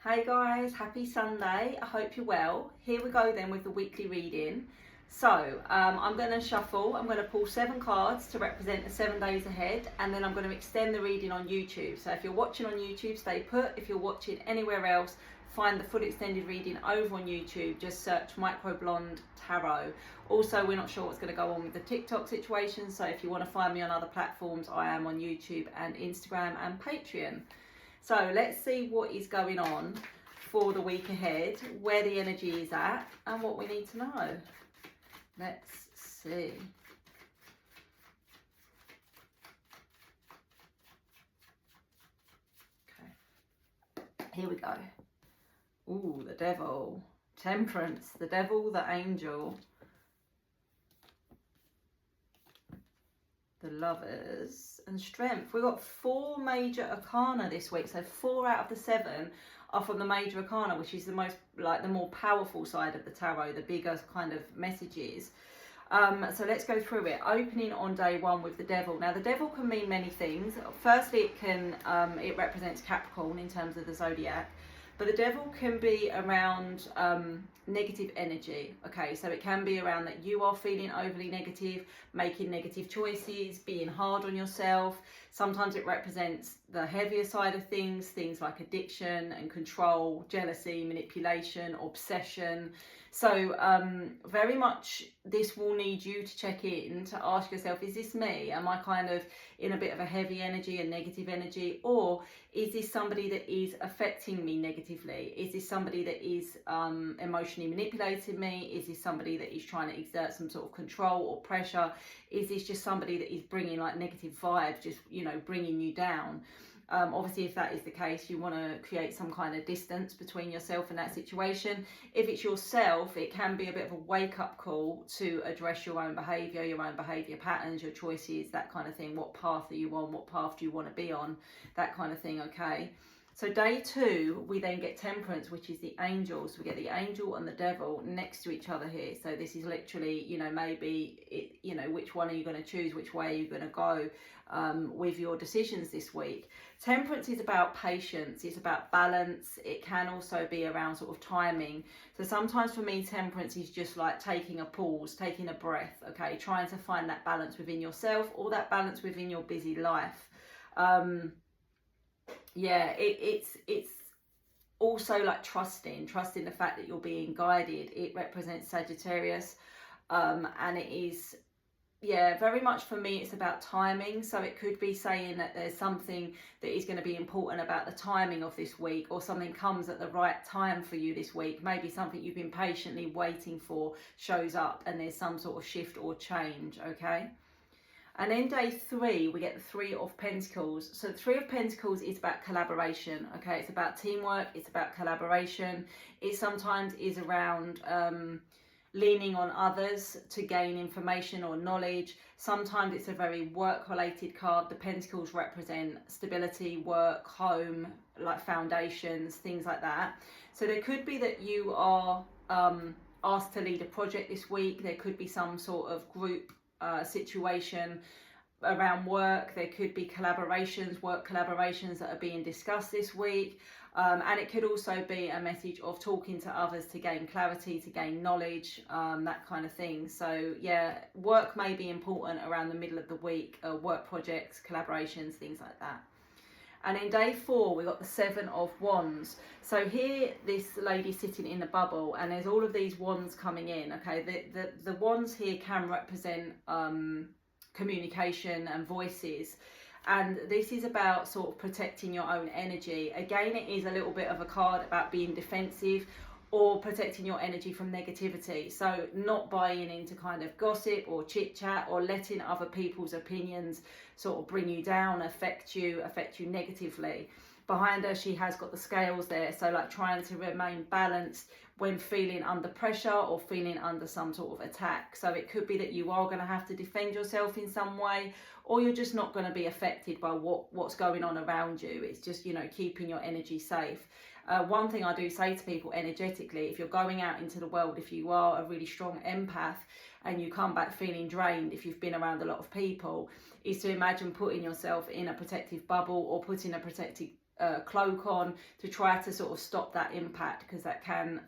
Hey guys, happy Sunday. I hope you're well. Here we go then with the weekly reading. So I'm going to shuffle. I'm going to pull 7 cards to represent the 7 days ahead, and then I'm going to extend the reading on YouTube. So if you're watching on YouTube, stay put. If you're watching anywhere else, find the full extended reading over on YouTube. Just search Microblonde Tarot. Also, we're not sure what's going to go on with the TikTok situation, so if you want to find me on other platforms, I am on YouTube and Instagram and Patreon. So let's see what is going on for the week ahead, where the energy is at, and what we need to know. Let's see. Okay, here we go. Ooh, the devil, temperance, the devil, the angel, the lovers, and strength. We've got 4 major arcana this week, so 4 out of the 7 are from the major arcana, which is the most, like, the more powerful side of the tarot, the bigger kind of messages. So let's go through it. Opening on day 1 with the devil. Now the devil can mean many things. Firstly, it represents Capricorn in terms of the zodiac. But the devil can be around negative energy, okay? So it can be around that you are feeling overly negative, making negative choices, being hard on yourself. Sometimes it represents the heavier side of things like addiction and control, jealousy, manipulation, obsession. So very much this will need you to check in to ask yourself, is this me? Am I kind of in a bit of a heavy energy and negative energy? Or is this somebody that is affecting me negatively? Is this somebody that is emotionally manipulating me? Is this somebody that is trying to exert some sort of control or pressure? Is this just somebody that is bringing like negative vibes, just, you know, bringing you down? Obviously, if that is the case, you want to create some kind of distance between yourself and that situation. If it's yourself, it can be a bit of a wake-up call to address your own behaviour patterns, your choices, that kind of thing. What path are you on? What path do you want to be on? That kind of thing, okay? So day 2, we then get temperance, which is the angels. We get the angel and the devil next to each other here. So this is literally, you know, maybe, which one are you going to choose? Which way are you going to go with your decisions this week? Temperance is about patience. It's about balance. It can also be around sort of timing. So sometimes for me, temperance is just like taking a pause, taking a breath, okay? Trying to find that balance within yourself or that balance within your busy life. Yeah, it's also like trusting the fact that you're being guided. It represents Sagittarius, and it is, yeah, very much for me, it's about timing. So it could be saying that there's something that is going to be important about the timing of this week, or something comes at the right time for you this week. Maybe something you've been patiently waiting for shows up and there's some sort of shift or change, okay? And then day 3, we get the 3 of Pentacles. So the 3 of Pentacles is about collaboration, okay? It's about teamwork, it's about collaboration. It sometimes is around leaning on others to gain information or knowledge. Sometimes it's a very work-related card. The Pentacles represent stability, work, home, like foundations, things like that. So there could be that you are asked to lead a project this week. There could be some sort of group situation around work. There could be work collaborations that are being discussed this week, and it could also be a message of talking to others to gain clarity, to gain knowledge, that kind of thing. So yeah, work may be important around the middle of the week, work projects, collaborations, things like that. And in day 4, we got the 7 of Wands. So here, this lady sitting in the bubble, and there's all of these wands coming in, okay? The wands here can represent communication and voices. And this is about sort of protecting your own energy. Again, it is a little bit of a card about being defensive or protecting your energy from negativity. So not buying into kind of gossip or chit chat, or letting other people's opinions sort of bring you down, affect you negatively. Behind her, she has got the scales there. So like trying to remain balanced when feeling under pressure or feeling under some sort of attack. So it could be that you are going to have to defend yourself in some way, or you're just not going to be affected by what's going on around you. It's just, you know, keeping your energy safe. One thing I do say to people energetically, if you're going out into the world, if you are a really strong empath and you come back feeling drained, if you've been around a lot of people, is to imagine putting yourself in a protective bubble or putting a protective cloak on to try to sort of stop that impact, because that can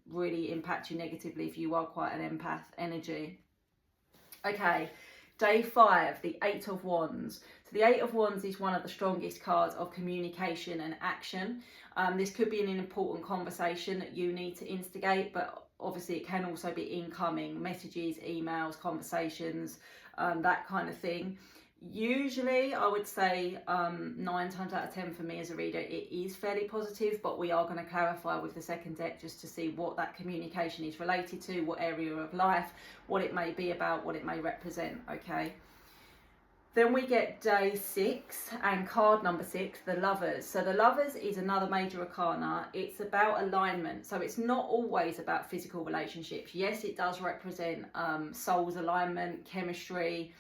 really impact you negatively if you are quite an empath energy. Okay, day 5, the 8 of Wands. So the 8 of Wands is one of the strongest cards of communication and action. This could be an important conversation that you need to instigate, but obviously it can also be incoming messages, emails, conversations, that kind of thing. Usually I would say 9 times out of 10 for me as a reader it is fairly positive, but we are going to clarify with the second deck just to see what that communication is related to, what area of life, what it may be about, what it may represent. Okay, then we get day 6 and card number 6, the Lovers. So the Lovers is another major arcana. It's about alignment, so it's not always about physical relationships. Yes, it does represent soul's alignment, chemistry.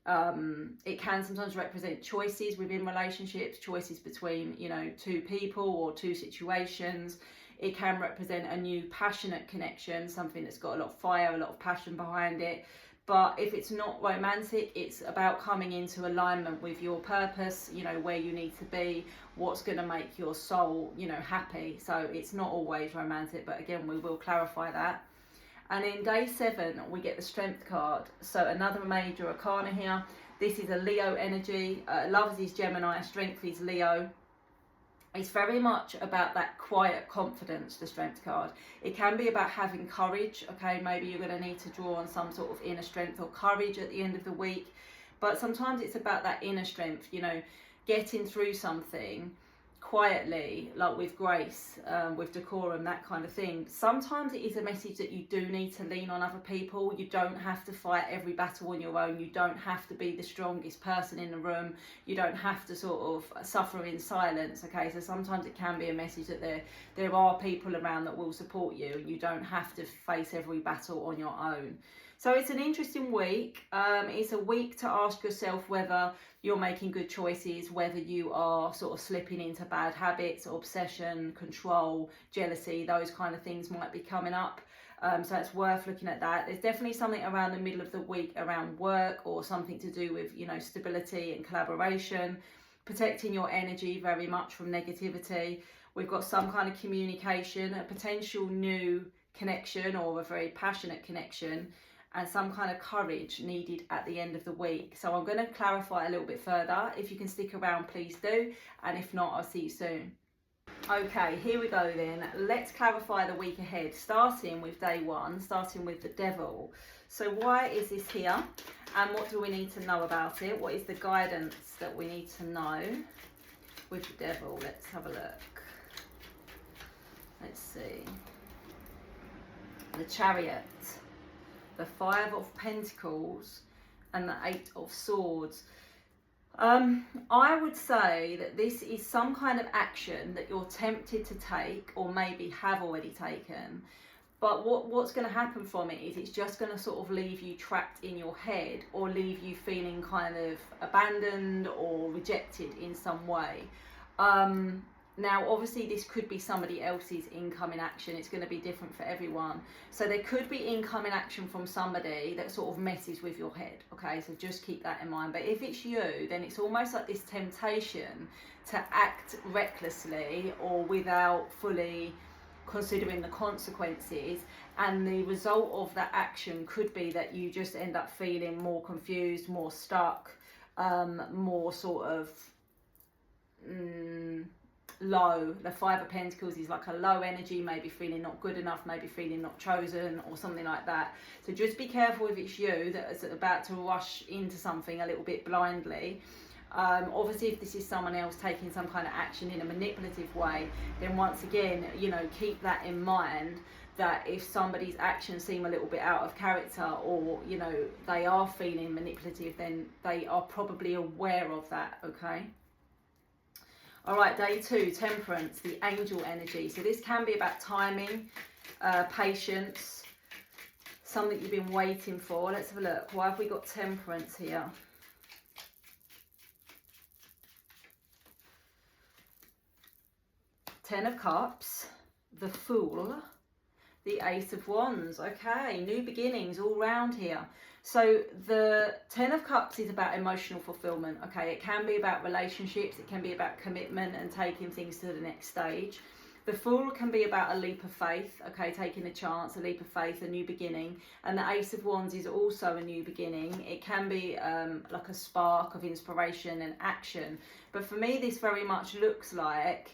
It can sometimes represent choices within relationships, choices between, you know, 2 people or 2 situations. It can represent a new passionate connection, something that's got a lot of fire, a lot of passion behind it. But if it's not romantic, it's about coming into alignment with your purpose, you know, where you need to be, what's going to make your soul, you know, happy. So it's not always romantic, but again, we will clarify that. And in day 7, we get the Strength card. So another major arcana here. This is a Leo energy. Lovers is Gemini, Strength is Leo. It's very much about that quiet confidence, the Strength card. It can be about having courage. Okay, maybe you're going to need to draw on some sort of inner strength or courage at the end of the week. But sometimes it's about that inner strength, you know, getting through something quietly, like with grace, with decorum, that kind of thing. Sometimes it is a message that you do need to lean on other people. You don't have to fight every battle on your own. You don't have to be the strongest person in the room. You don't have to sort of suffer in silence. Okay, so sometimes it can be a message that there are people around that will support you. You don't have to face every battle on your own. So it's an interesting week. It's a week to ask yourself whether you're making good choices, whether you are sort of slipping into bad habits, obsession, control, jealousy, those kind of things might be coming up. So it's worth looking at that. There's definitely something around the middle of the week around work, or something to do with, you know, stability and collaboration, protecting your energy very much from negativity. We've got some kind of communication, a potential new connection or a very passionate connection, and some kind of courage needed at the end of the week. So I'm going to clarify a little bit further. If you can stick around, please do. And if not, I'll see you soon. Okay, here we go then. Let's clarify the week ahead, starting with day 1, starting with the Devil. So why is this here? And what do we need to know about it? What is the guidance that we need to know with the Devil? Let's have a look. Let's see. The Chariot, the 5 of Pentacles, and the 8 of Swords. I would say that this is some kind of action that you're tempted to take, or maybe have already taken. But what's going to happen from it is it's just going to sort of leave you trapped in your head, or leave you feeling kind of abandoned or rejected in some way. Now, obviously, this could be somebody else's incoming action. It's going to be different for everyone. So there could be incoming action from somebody that sort of messes with your head. Okay, so just keep that in mind. But if it's you, then it's almost like this temptation to act recklessly or without fully considering the consequences. And the result of that action could be that you just end up feeling more confused, more stuck, more sort of low. The 5 of Pentacles is like a low energy, maybe feeling not good enough, maybe feeling not chosen, or something like that. So just be careful if it's you that is about to rush into something a little bit blindly. Obviously, if this is someone else taking some kind of action in a manipulative way, then once again, you know, keep that in mind, that if somebody's actions seem a little bit out of character, or, you know, they are feeling manipulative, then they are probably aware of that. Okay. All right, day 2, Temperance, the angel energy. So this can be about timing, patience, something you've been waiting for. Let's have a look. Why have we got Temperance here? Ten of Cups, the Fool, the Ace of Wands. Okay, new beginnings all round here. So the Ten of Cups is about emotional fulfillment. Okay, it can be about relationships, it can be about commitment and taking things to the next stage. The Fool can be about a leap of faith, okay, taking a chance, a leap of faith, a new beginning. And the Ace of Wands is also a new beginning. It can be like a spark of inspiration and action. But for me, this very much looks like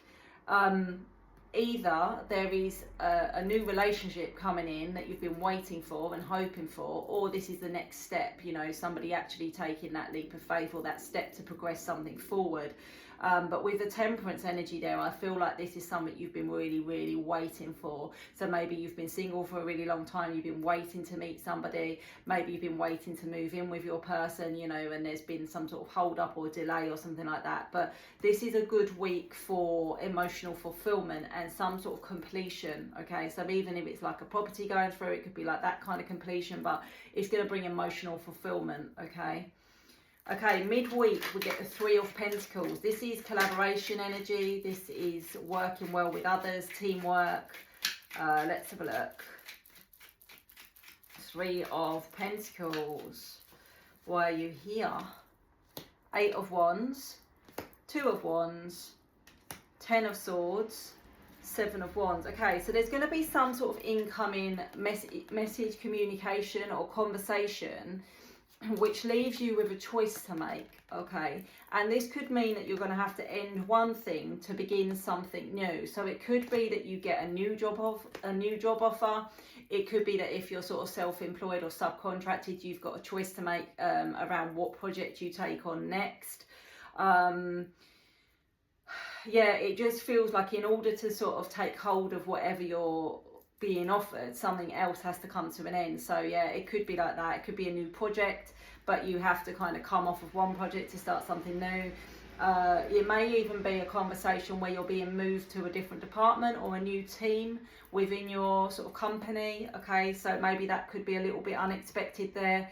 either there is a new relationship coming in that you've been waiting for and hoping for, or this is the next step, you know, somebody actually taking that leap of faith or that step to progress something forward. But with the Temperance energy there, I feel like this is something you've been really, really waiting for. So maybe you've been single for a really long time, you've been waiting to meet somebody, maybe you've been waiting to move in with your person, you know, and there's been some sort of hold up or delay or something like that. But this is a good week for emotional fulfillment and some sort of completion, okay? So even if it's like a property going through, it could be like that kind of completion, but it's going to bring emotional fulfillment, okay? Okay, midweek we get the Three of Pentacles. This is collaboration energy. This is working well with others, teamwork. Let's have a look. Three of Pentacles. Why are you here? Eight of Wands, Two of Wands, Ten of Swords, Seven of Wands. Okay, so there's going to be some sort of incoming message, communication or conversation which leaves you with a choice to make, okay? And this could mean that you're going to have to end one thing to begin something new. So it could be that you get a new job offer. It could be that if you're sort of self-employed or subcontracted, you've got a choice to make around what project you take on next. Yeah, it just feels like in order to sort of take hold of whatever you're being offered, something else has to come to an end. So yeah, it could be like that. It could be a new project, but you have to kind of come off of one project to start something new. It may even be a conversation where you're being moved to a different department or a new team within your sort of company, okay? So maybe that could be a little bit unexpected there,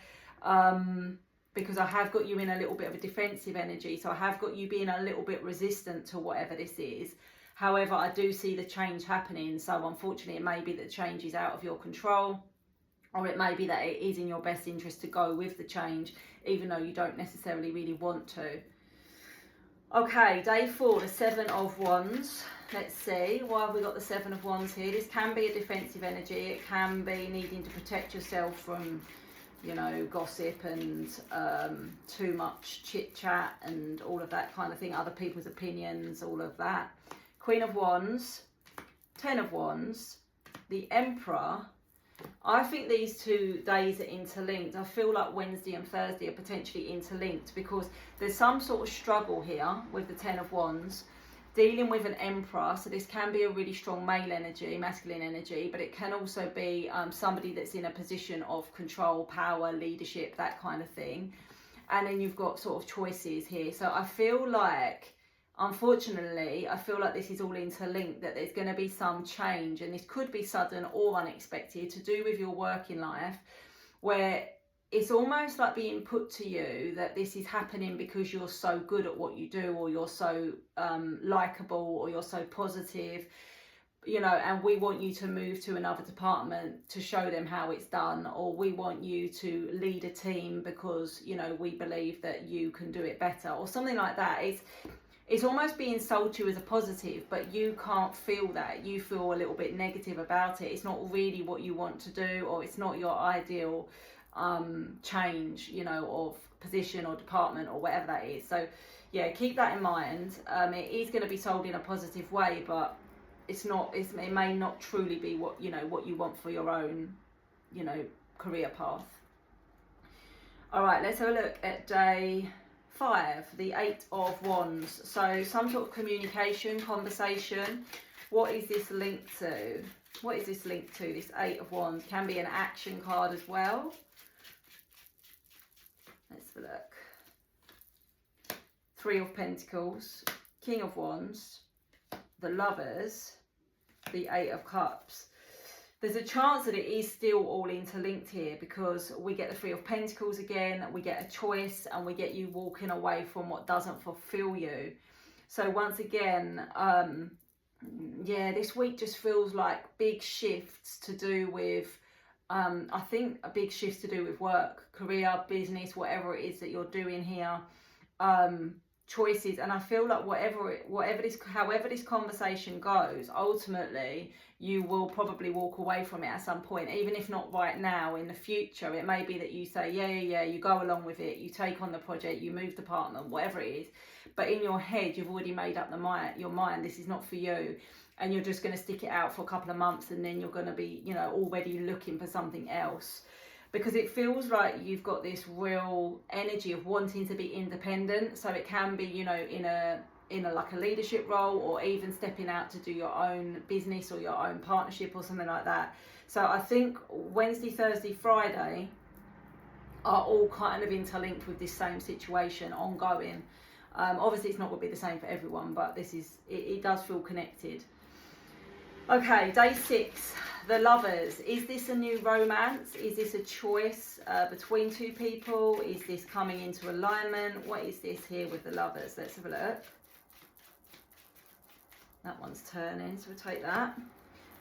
because I have got you in a little bit of a defensive energy. So I have got you being a little bit resistant to whatever this is. However, I do see the change happening. So unfortunately, it may be that change is out of your control, or it may be that it is in your best interest to go with the change, even though you don't necessarily really want to. Okay, day 4, the Seven of Wands. Let's see, why have we got the Seven of Wands here? This can be a defensive energy. It can be needing to protect yourself from, you know, gossip and too much chit chat and all of that kind of thing, other people's opinions, all of that. Queen of Wands, Ten of Wands, the Emperor. I think these 2 days are interlinked. I feel like Wednesday and Thursday are potentially interlinked because there's some sort of struggle here with the Ten of Wands, dealing with an Emperor. So this can be a really strong male energy, masculine energy, but it can also be somebody that's in a position of control, power, leadership, that kind of thing. And then you've got sort of choices here. So I feel like, unfortunately, I feel like this is all interlinked, that there's going to be some change, and this could be sudden or unexpected, to do with your working life, where it's almost like being put to you that this is happening because you're so good at what you do, or you're so likable, or you're so positive, you know, and we want you to move to another department to show them how it's done, or we want you to lead a team because, you know, we believe that you can do it better, or something like that. It's almost being sold to you as a positive, but you can't feel that. You feel a little bit negative about it. It's not really what you want to do, or it's not your ideal change, you know, of position or department or whatever that is. So yeah, keep that in mind. It is going to be sold in a positive way, but it's not. It may not truly be what you want for your own, you know, career path. All right, let's have a look at day 5, the Eight of Wands. So some sort of communication, conversation. What is this linked to? What is this linked to? This Eight of Wands can be an action card as well. Let's have a look. Three of Pentacles, King of Wands, the Lovers, the Eight of Cups. There's a chance that it is still all interlinked here, because we get the Three of Pentacles again, we get a choice, and we get you walking away from what doesn't fulfill you. So once again, yeah, this week just feels like big shifts to do with, I think a big shift to do with work, career, business, whatever it is that you're doing here, choices. And I feel like however this conversation goes, ultimately you will probably walk away from it at some point, even if not right now, in the future. It may be that you say, yeah, you go along with it, you take on the project, you move the partner, whatever it is. But in your head, you've already made up your mind, this is not for you. And you're just going to stick it out for a couple of months, and then you're going to be, already looking for something else. Because it feels like you've got this real energy of wanting to be independent. So it can be, in a like a leadership role, or even stepping out to do your own business or your own partnership or something like that. So I think Wednesday, Thursday, Friday are all kind of interlinked with this same situation ongoing. Obviously it's not going to be the same for everyone, but it does feel connected. Okay, day 6, the Lovers. Is this a new romance? Is this a choice between two people? Is this coming into alignment? What is this here with the Lovers? Let's have a look. That one's turning, so we'll take that.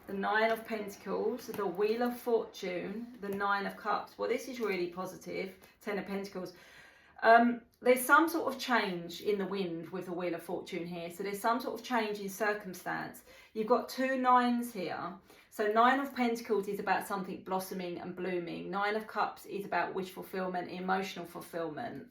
The 9 of Pentacles, the Wheel of Fortune, the 9 of Cups. Well, this is really positive. 10 of Pentacles. There's some sort of change in the wind with the Wheel of Fortune here. So there's some sort of change in circumstance. You've got 2 9s here. So 9 of Pentacles is about something blossoming and blooming. 9 of Cups is about wish fulfillment, emotional fulfillment.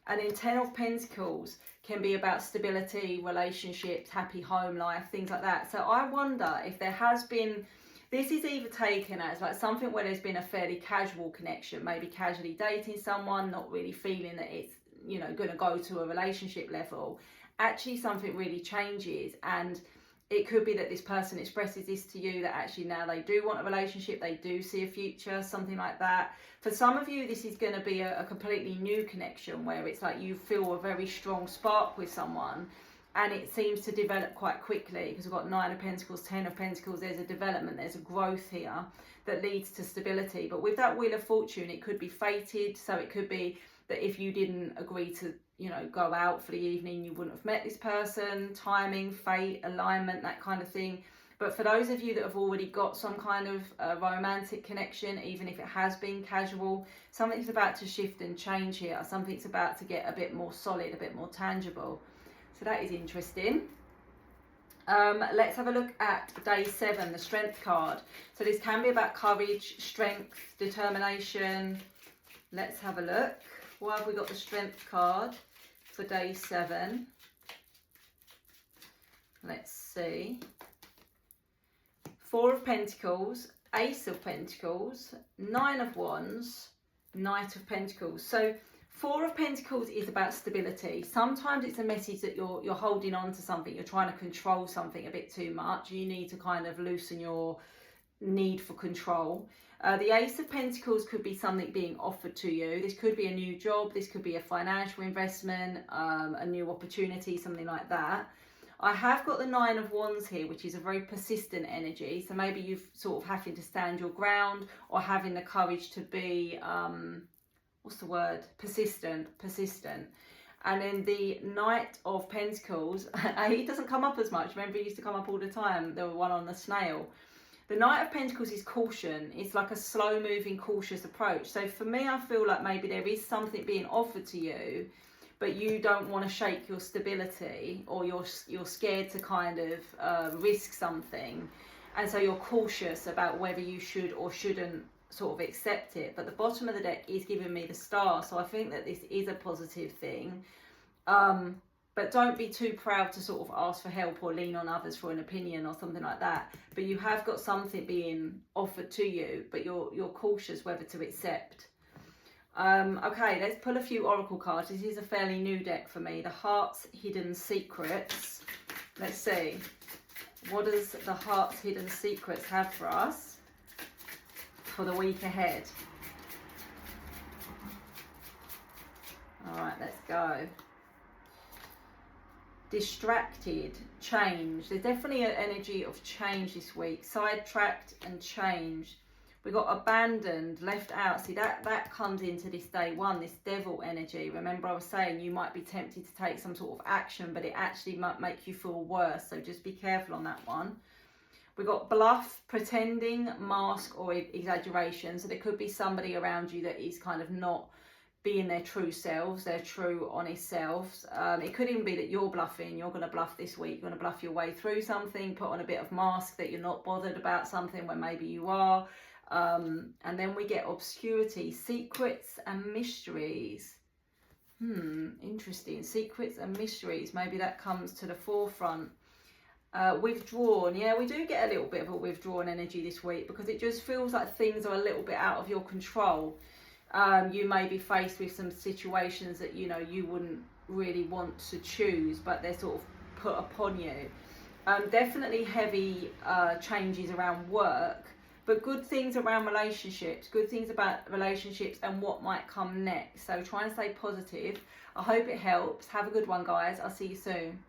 And then 10 of Pentacles can be about stability, relationships, happy home life, things like that. So I wonder if there has been, this is either taken as like something where there's been a fairly casual connection, maybe casually dating someone, not really feeling that it's, going to go to a relationship level. Actually, something really changes, and it could be that this person expresses this to you, that actually now they do want a relationship, they do see a future, something like that. For some of you, this is going to be a completely new connection where it's like you feel a very strong spark with someone, and it seems to develop quite quickly, because we've got 9 of Pentacles, 10 of Pentacles. There's a development, there's a growth here that leads to stability. But with that Wheel of Fortune, it could be fated. So it could be that if you didn't agree to, go out for the evening, you wouldn't have met this person. Timing, fate, alignment, that kind of thing. But for those of you that have already got some kind of romantic connection, even if it has been casual, something's about to shift and change here. Something's about to get a bit more solid, a bit more tangible. So that is interesting. Let's have a look at day 7, the Strength card. So this can be about courage, strength, determination. Let's have a look. Why have we got the Strength card for day 7? Let's see. 4 of Pentacles, Ace of Pentacles, 9 of Wands, Knight of Pentacles. So 4 of Pentacles is about stability. Sometimes it's a message that you're holding on to something, you're trying to control something a bit too much. You need to kind of loosen your need for control. The Ace of Pentacles could be something being offered to you. This could be a new job, this could be a financial investment, a new opportunity, something like that. I have got the 9 of Wands here, which is a very persistent energy. So maybe you've sort of having to stand your ground, or having the courage to be, what's the word? Persistent. And then the Knight of Pentacles, he doesn't come up as much. Remember, he used to come up all the time, the one on the snail. The Knight of Pentacles is caution. It's like a slow moving, cautious approach. So for me, I feel like maybe there is something being offered to you, but you don't want to shake your stability, or you're scared to kind of risk something. And so you're cautious about whether you should or shouldn't sort of accept it. But the bottom of the deck is giving me the Star. So I think that this is a positive thing. But don't be too proud to sort of ask for help or lean on others for an opinion or something like that. But you have got something being offered to you, but you're cautious whether to accept. Okay, let's pull a few oracle cards. This is a fairly new deck for me. The Heart's Hidden Secrets. Let's see. What does the Heart's Hidden Secrets have for us for the week ahead? All right, let's go. Distracted, change. There's definitely an energy of change this week. Sidetracked and change. We got abandoned, left out. See, that comes into this day one, this devil energy. Remember I was saying you might be tempted to take some sort of action, but it actually might make you feel worse. So just be careful on that one. We got bluff, pretending, mask, or exaggeration. So there could be somebody around you that is kind of not being their true selves, their true honest selves. It could even be that you're bluffing. You're going to bluff this week. You're going to bluff your way through something, put on a bit of mask that you're not bothered about something when maybe you are. And then we get obscurity, secrets and mysteries. Interesting. Secrets and mysteries. Maybe that comes to the forefront. Withdrawn. Yeah, we do get a little bit of a withdrawn energy this week because it just feels like things are a little bit out of your control. You may be faced with some situations that, you know, you wouldn't really want to choose, but they're sort of put upon you. Definitely heavy changes around work, but good things around relationships, good things about relationships and what might come next. So try and stay positive. I hope it helps. Have a good one, guys. I'll see you soon.